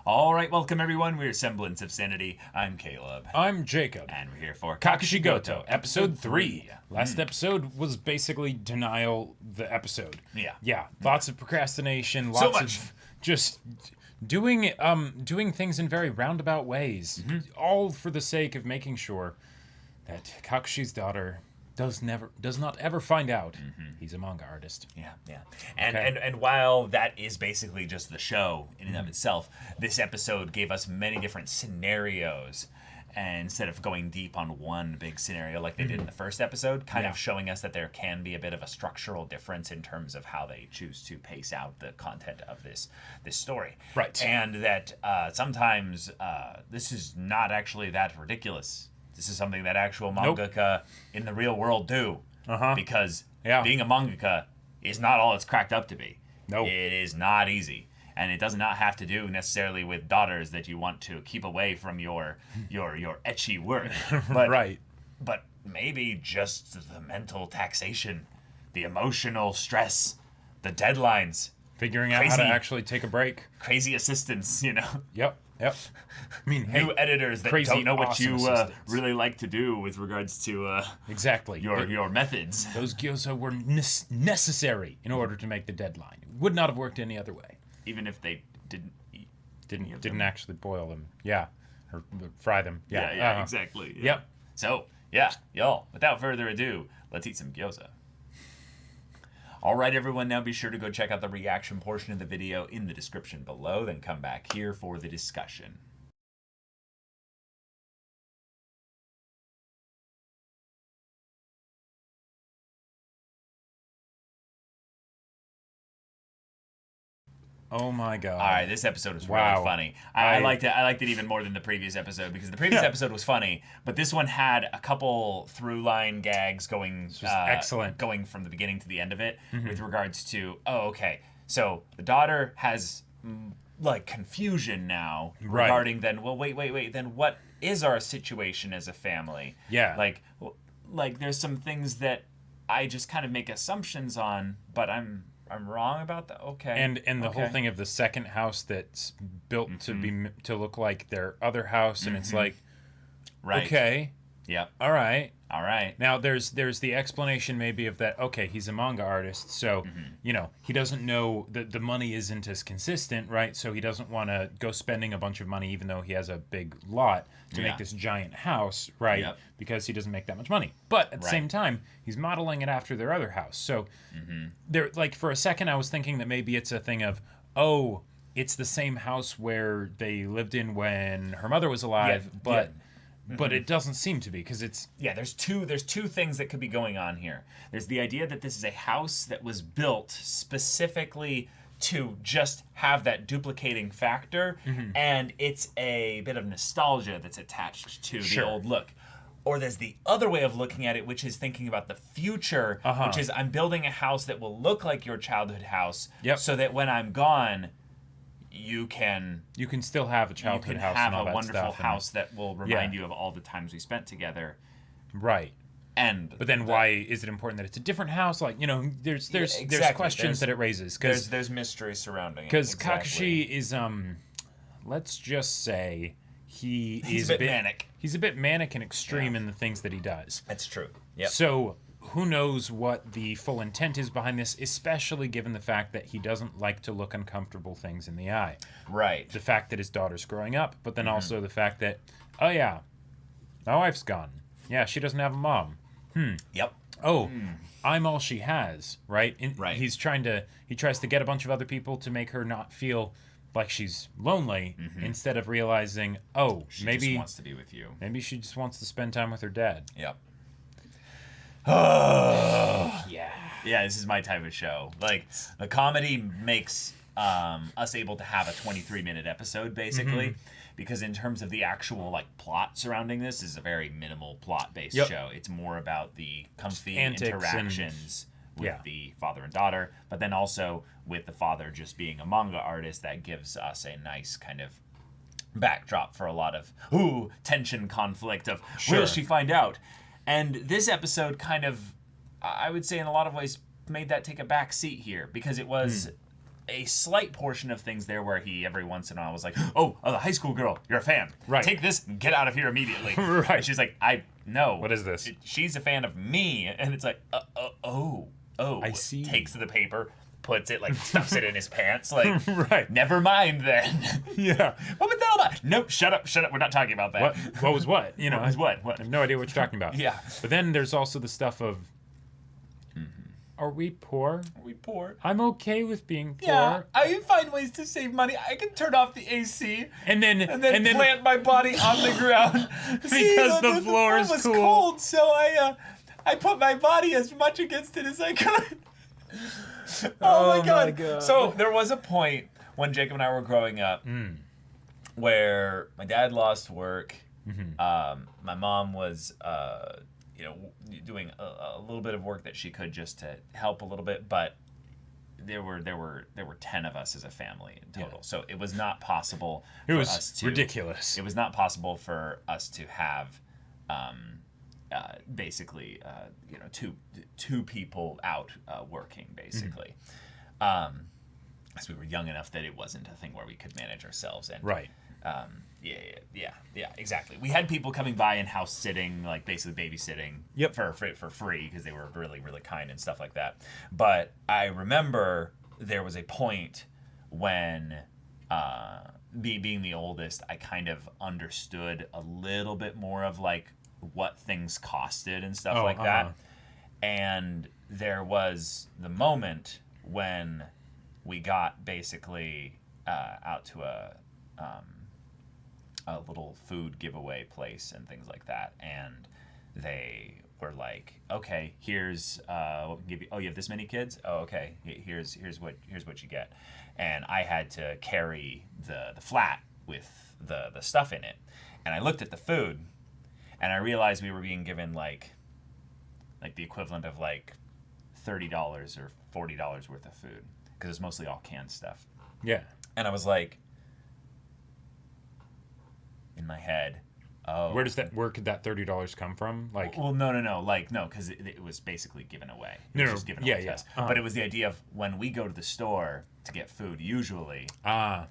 All right, welcome everyone. We're Semblance of Sanity. I'm Caleb. I'm Jacob. And we're here for Kakushigoto, episode 3. Last episode was basically denial the episode. Yeah. Yeah, lots of procrastination, So lots much. of just doing things in very roundabout ways, all for the sake of making sure that Kakushi's daughter does not ever find out he's a manga artist. Yeah, yeah. And, Okay. and while that is basically just the show in and of itself, this episode gave us many different scenarios. And instead of going deep on one big scenario like they did in the first episode, kind Yeah. of showing us that there can be a bit of a structural difference in terms of how they choose to pace out the content of this story. Right. And that sometimes this is not actually that ridiculous. This is something that actual mangaka in the real world do. Because being a mangaka is not all it's cracked up to be. No. It is not easy. And it does not have to do necessarily with daughters that you want to keep away from your ecchi work. But, Right. But maybe just the mental taxation, the emotional stress, the deadlines, Figuring out how to Crazy. actually take a break. crazy assistants, Yep. I mean, new hey, editors that crazy, don't know what awesome you assistants. really like to do with regards to exactly. your methods. Those gyoza were necessary in order to make the deadline. It would not have worked any other way. Even if they didn't eat. any of Didn't them. actually boil them. Yeah. Or fry them. Yeah. Yeah, exactly. Yeah. Yep. So, yeah, y'all, without further ado, let's eat some gyoza. All right, everyone, now be sure to go check out the reaction portion of the video in the description below, then come back here for the discussion. Oh my god. All right, this episode was Wow. really funny. I liked it. I liked it even more than the previous episode because the previous episode was funny, but this one had a couple through line gags going. excellent. Going from the beginning to the end of it with regards to so the daughter has like confusion now Right. regarding then. Well, wait. Then what is our situation as a family? Yeah. Like there's some things that I just kind of make assumptions on, but I'm wrong about that. Okay. And the whole Okay. thing of the second house that's built to look like their other house, and it's like, Right. okay, Yep. all right. All right. Now there's the explanation maybe of that. Okay, he's a manga artist, so he doesn't know that the money isn't as consistent, right? So he doesn't want to go spending a bunch of money, even though he has a big lot to Yeah. make this giant house, right? Yep. Because he doesn't make that much money. But at the Right. same time, he's modeling it after their other house. So there, like for a second, I was thinking that maybe it's a thing of, oh, it's the same house where they lived in when her mother was alive, but. But it doesn't seem to be because it's There's two things that could be going on here. There's the idea that this is a house that was built specifically to just have that duplicating factor, and it's a bit of nostalgia that's attached to Sure. the old look. Or there's the other way of looking at it, which is thinking about the future, which is I'm building a house that will look like your childhood house, Yep. so that when I'm gone, you can still have a you childhood can house have and all a that wonderful stuff, and- house that will remind you of all the times we spent together. right? And But then why is it important that it's a different house? Like, there's exactly. questions There's- that it raises there's mystery surrounding it. because Exactly. Kakushi is let's just say He's is a bit manic. He's a bit manic and extreme in the things that he does. That's true. Yep. So who knows what the full intent is behind this, especially given the fact that he doesn't like to look uncomfortable things in the eye. Right. The fact that his daughter's growing up, but then also the fact that, oh yeah, my wife's gone. Yeah, she doesn't have a mom. Yep. Oh, I'm all she has, right? Right. He tries to get a bunch of other people to make her not feel like she's lonely instead of realizing, oh, She maybe just wants to be with you. maybe she just wants to spend time with her dad. Yep. Yeah. Yeah, this is my type of show. Like, the comedy makes us able to have a 23-minute episode, basically, because in terms of the actual like plot surrounding this is a very minimal plot-based Yep. show. It's more about the comfy Antics interactions with yeah. the father and daughter, but then also with the father just being a manga artist that gives us a nice kind of backdrop for a lot of tension, conflict of Sure. will she find out? And this episode kind of, I would say in a lot of ways, made that take a back seat here because it was a slight portion of things there where he every once in a while was like, oh, the high school girl, you're a fan. Right. Take this and get out of here immediately. Right. And she's like, I know. What is this? She's a fan of me. And it's like, oh. I see. Takes the paper, puts it, like, stuffs it in his pants. Like, right. Never mind then. Yeah. What was that all about? Nope, shut up. We're not talking about that. What was what? You know, what was what? I have no idea what you're talking about. Yeah. But then there's also the stuff of, are we poor? Are we poor? I'm okay with being poor. Yeah, I can find ways to save money. I can turn off the AC and then plant my body on the ground because the floor is was cool. cold. So I put my body as much against it as I could. Oh my god! So there was a point when Jacob and I were growing up where my dad lost work. My mom was doing a little bit of work that she could just to help a little bit, but there were 10 of us as a family in total. Yeah. So it was not possible for us to... ridiculous. It was not possible for us to have basically two people out working, basically. As we were young enough that it wasn't a thing where we could manage ourselves. And right. Yeah, exactly. We had people coming by and house sitting, like basically babysitting for free because they were really, really kind and stuff like that. But I remember there was a point when, being the oldest, I kind of understood a little bit more of like what things costed and stuff like that. And there was the moment when we got basically out to a little food giveaway place and things like that, and they were like, okay, here's what we can give you. Oh, you have this many kids? Oh, okay, here's what you get. And I had to carry the flat with the stuff in it, and I looked at the food and I realized we were being given like the equivalent of like $30 or $40 worth of food, because it's mostly all canned stuff. Yeah. And I was like, in my head, oh, where could that $30 come from? Like, well, no, like, no, because it was basically given away. It was just given away to us. But it was the idea of when we go to the store to get food, usually, I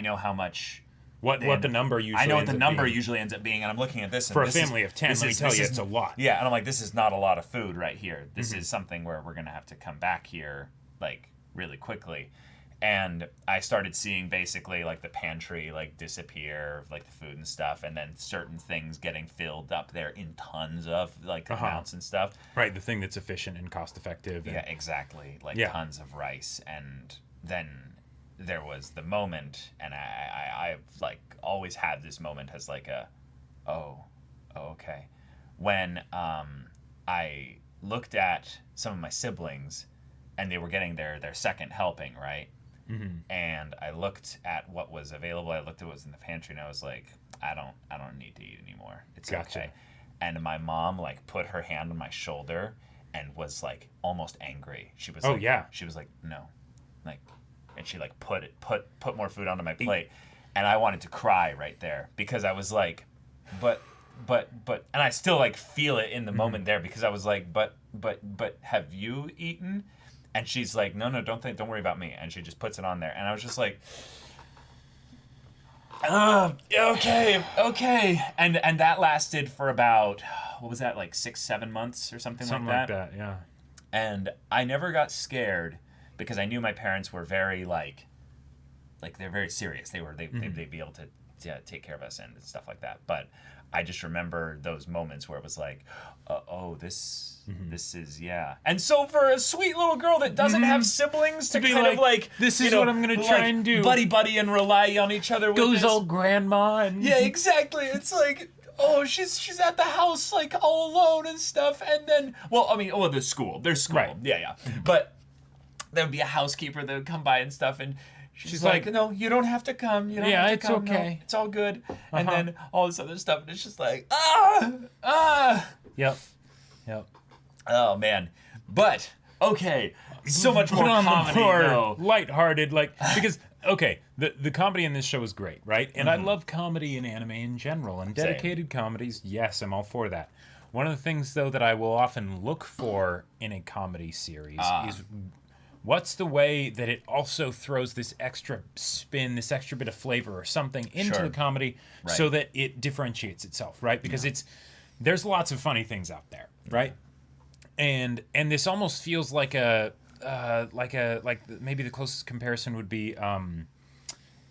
know how much. What the number usually I know what the number usually ends up being, and I'm looking at this. And for a family of 10, let me tell you, it's a lot. Yeah, and I'm like, this is not a lot of food right here. This is something where we're going to have to come back here, like, really quickly. And I started seeing basically like the pantry like disappear, like the food and stuff, and then certain things getting filled up there in tons of like amounts and stuff. Right, the thing that's efficient and cost effective. Yeah, exactly. Like tons of rice. And then there was the moment, and I've like always had this moment as like a, okay. When I looked at some of my siblings and they were getting their second helping, right? And I looked at what was available. I looked at what was in the pantry, and I was like, I don't need to eat anymore. It's okay. And my mom like put her hand on my shoulder and was like almost angry. She was she was like, no, like, and she like put more food onto my plate, and I wanted to cry right there because I was like, but, and I still like feel it in the moment there because I was like, but have you eaten? And she's like, no, don't worry about me. And she just puts it on there. And I was just like, okay. And that lasted for about, what was that, like 6-7 months or something like that? Something like that, yeah. And I never got scared because I knew my parents were very like they're very serious. They'd be able to take care of us and stuff like that. But I just remember those moments where it was like, this is, yeah. And so for a sweet little girl that doesn't have siblings to kind of like, this is what I'm going to try and do. Buddy and rely on each other with goes this. old grandma. And... Yeah, exactly. It's like, she's at the house like all alone and stuff. And then, there's school. There's school. Right. Yeah. But there would be a housekeeper that would come by and stuff, and she's like, no, you don't have to come. You don't have to come. Okay. No, it's all good. And then all this other stuff, and it's just like, Yep. Oh, man. But, okay, so much more on comedy, the more though. lighthearted, like, because, okay, the comedy in this show is great, right? And I love comedy in anime in general, and dedicated comedies, yes, I'm all for that. One of the things, though, that I will often look for in a comedy series is what's the way that it also throws this extra spin, this extra bit of flavor or something into the comedy so that it differentiates itself, right? Because there's lots of funny things out there, right? And this almost feels like maybe the closest comparison would be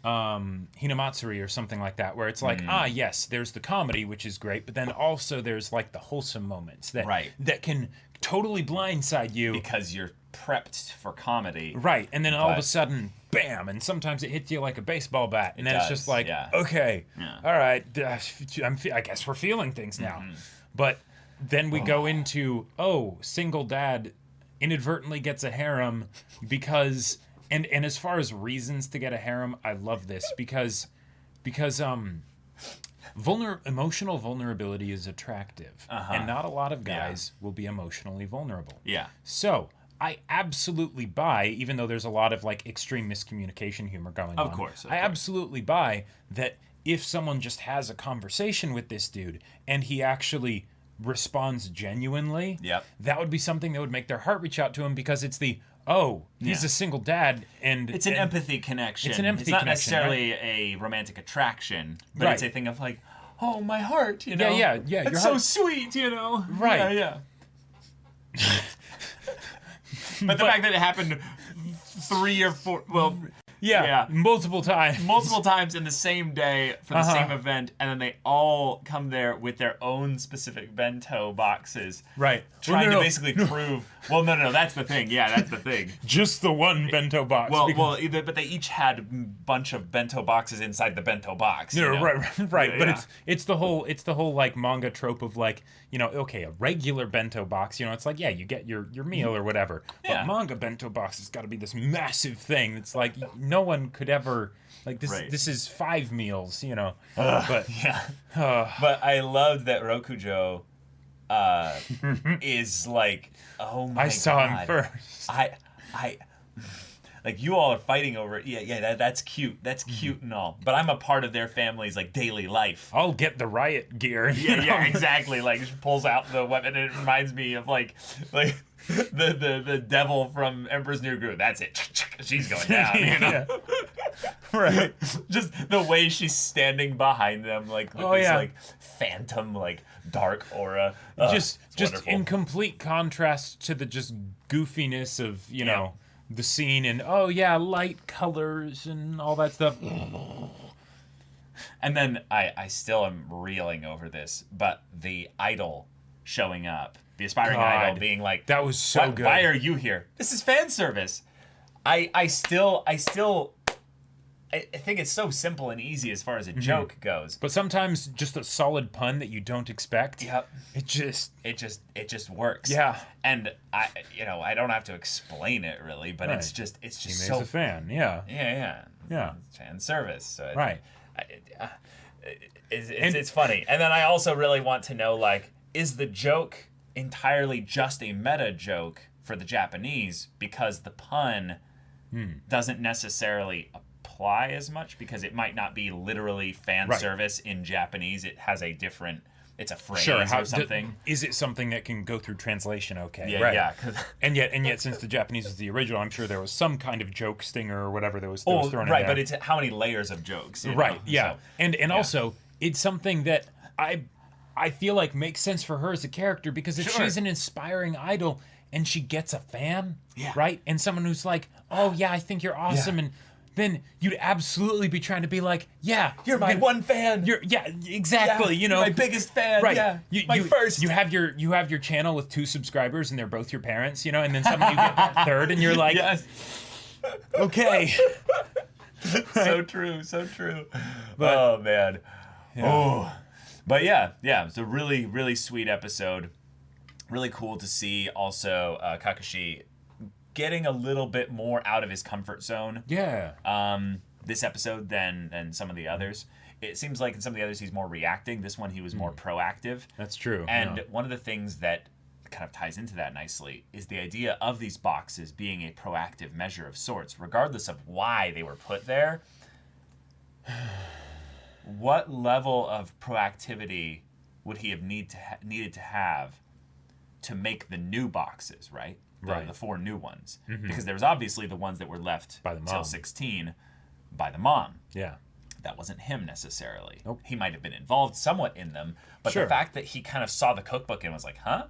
Hinamatsuri or something like that, where it's like, yes, there's the comedy, which is great, but then also there's like the wholesome moments that can totally blindside you because you're prepped for comedy, right? And then all of a sudden, bam! And sometimes it hits you like a baseball bat, and then it's just like, okay, all right, I guess we're feeling things now, but then we go into single dad inadvertently gets a harem because. And as far as reasons to get a harem, I love this because emotional vulnerability is attractive, and not a lot of guys will be emotionally vulnerable. Yeah. So I absolutely buy, even though there's a lot of like extreme miscommunication humor going on. Of course. I absolutely buy that if someone just has a conversation with this dude and he actually responds genuinely, that would be something that would make their heart reach out to him because it's he's a single dad, and it's an empathy connection. It's an empathy connection. It's not necessarily a romantic attraction, but it's a thing of like, oh, my heart, you know? Yeah. It's so sweet, you know? Right. Yeah. But the fact that it happened 3 or 4, multiple times in the same day for the same event, and then they all come there with their own specific bento boxes. Right. Trying to basically prove... Well, no, that's the thing. Yeah, that's the thing. Just the one bento box. But they each had a bunch of bento boxes inside the bento box. Yeah, right. But it's the whole like manga trope of like, a regular bento box, it's like, you get your meal or whatever. But manga bento box has got to be this massive thing. It's like no one could ever like this. Right. This is 5 meals, But but I loved that Rokujo is like, oh my god. I saw him first. I like, you all are fighting over it. Yeah, that's cute. That's cute and all. But I'm a part of their family's like daily life. I'll get the riot gear. Yeah, exactly. Like, she pulls out the weapon, and it reminds me of like the devil from Emperor's New Groove. That's it. She's going down, Right. Just the way she's standing behind them, like with this like phantom, like dark aura. Just in complete contrast to the just goofiness of the scene and light colors and all that stuff. And then I still am reeling over this, but the idol showing up, the aspiring idol being like, that was so good. Why are you here? This is fan service. I think it's so simple and easy as far as a joke goes. But sometimes just a solid pun that you don't expect. Yep. It just works. Yeah. And I don't have to explain it really, but it's just so a fan. Yeah. Yeah. Fan service. So It's funny. And then I also really want to know, like, is the joke entirely just a meta joke for the Japanese because the pun doesn't necessarily apply as much because it might not be literally fan service in Japanese. It has it's a phrase or something. Is it something that can go through translation? Okay. Yeah. And yet, since the Japanese is the original, I'm sure there was some kind of joke stinger or whatever that was thrown in there. But it's how many layers of jokes. Right. Yeah. So, and also, it's something that I feel like makes sense for her as a character because if she's an inspiring idol and she gets a fan, right, and someone who's like, I think you're awesome, and then you'd absolutely be trying to be like, you're my one fan. Exactly. You're my biggest fan. Right. Yeah. My first. You have your channel with 2 subscribers and they're both your parents, and then suddenly you get that third and you're like, okay. So true. But, oh man. Yeah. Oh. But it's a really, really sweet episode. Really cool to see also Kakashi getting a little bit more out of his comfort zone. This episode than some of the others. It seems like in some of the others he's more reacting. This one he was more proactive. That's true. And one of the things that kind of ties into that nicely is the idea of these boxes being a proactive measure of sorts, regardless of why they were put there. What level of proactivity would he have needed to have to make the new boxes, right? Right. the 4 new ones. Because there was obviously the ones that were left By the till mom. 16 by the mom. Yeah. That wasn't him necessarily. Nope. He might have been involved somewhat in them, but Sure. the fact that he kind of saw the cookbook and was like, huh?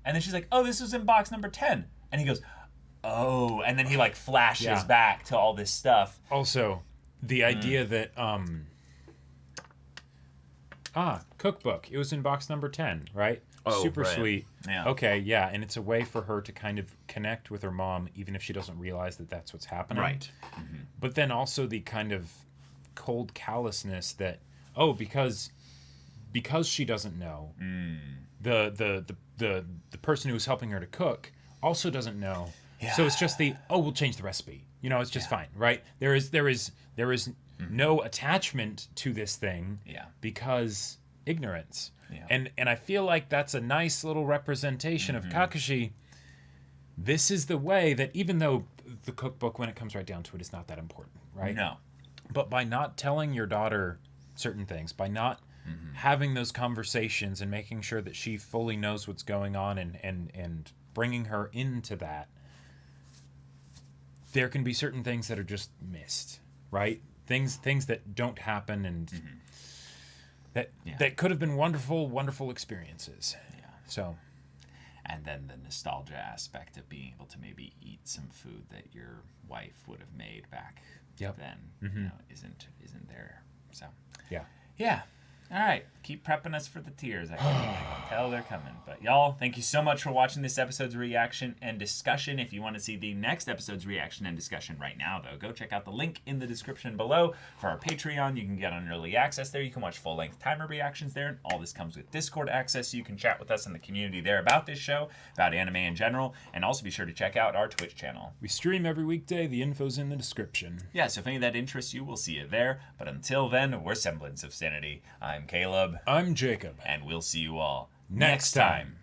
And then she's like, oh, this was in box number 10. And he goes, oh. And then he like flashes Yeah. back to all this stuff. Also, the idea that cookbook. It was in box number 10, right? Oh, Super right. sweet. Yeah. Okay, yeah, and it's a way for her to kind of connect with her mom, even if she doesn't realize that that's what's happening. Right. But then also the kind of cold callousness that because she doesn't know, the person who's helping her to cook also doesn't know. Yeah. So it's just we'll change the recipe. It's just fine, right? There is no attachment to this thing because ignorance. Yeah. And I feel like that's a nice little representation of Kakushi. This is the way that, even though the cookbook, when it comes right down to it, is not that important, right? No. But by not telling your daughter certain things, by not having those conversations and making sure that she fully knows what's going on and bringing her into that, there can be certain things that are just missed, right? Things that don't happen and that could have been wonderful experiences. Yeah. So, And then the nostalgia aspect of being able to maybe eat some food that your wife would have made back then, isn't there. So yeah. All right, keep prepping us for the tears. I can tell they're coming. But y'all, thank you so much for watching this episode's reaction and discussion. If you want to see the next episode's reaction and discussion right now, though, go check out the link in the description below for our Patreon. You can get on early access there. You can watch full-length timer reactions there. And all this comes with Discord access, so you can chat with us in the community there about this show, about anime in general, and also be sure to check out our Twitch channel. we stream every weekday. The info's in the description. Yeah, so if any of that interests you, we'll see you there. But until then, we're Semblance of Sanity. I'm Caleb. I'm Jacob. And we'll see you all Next time.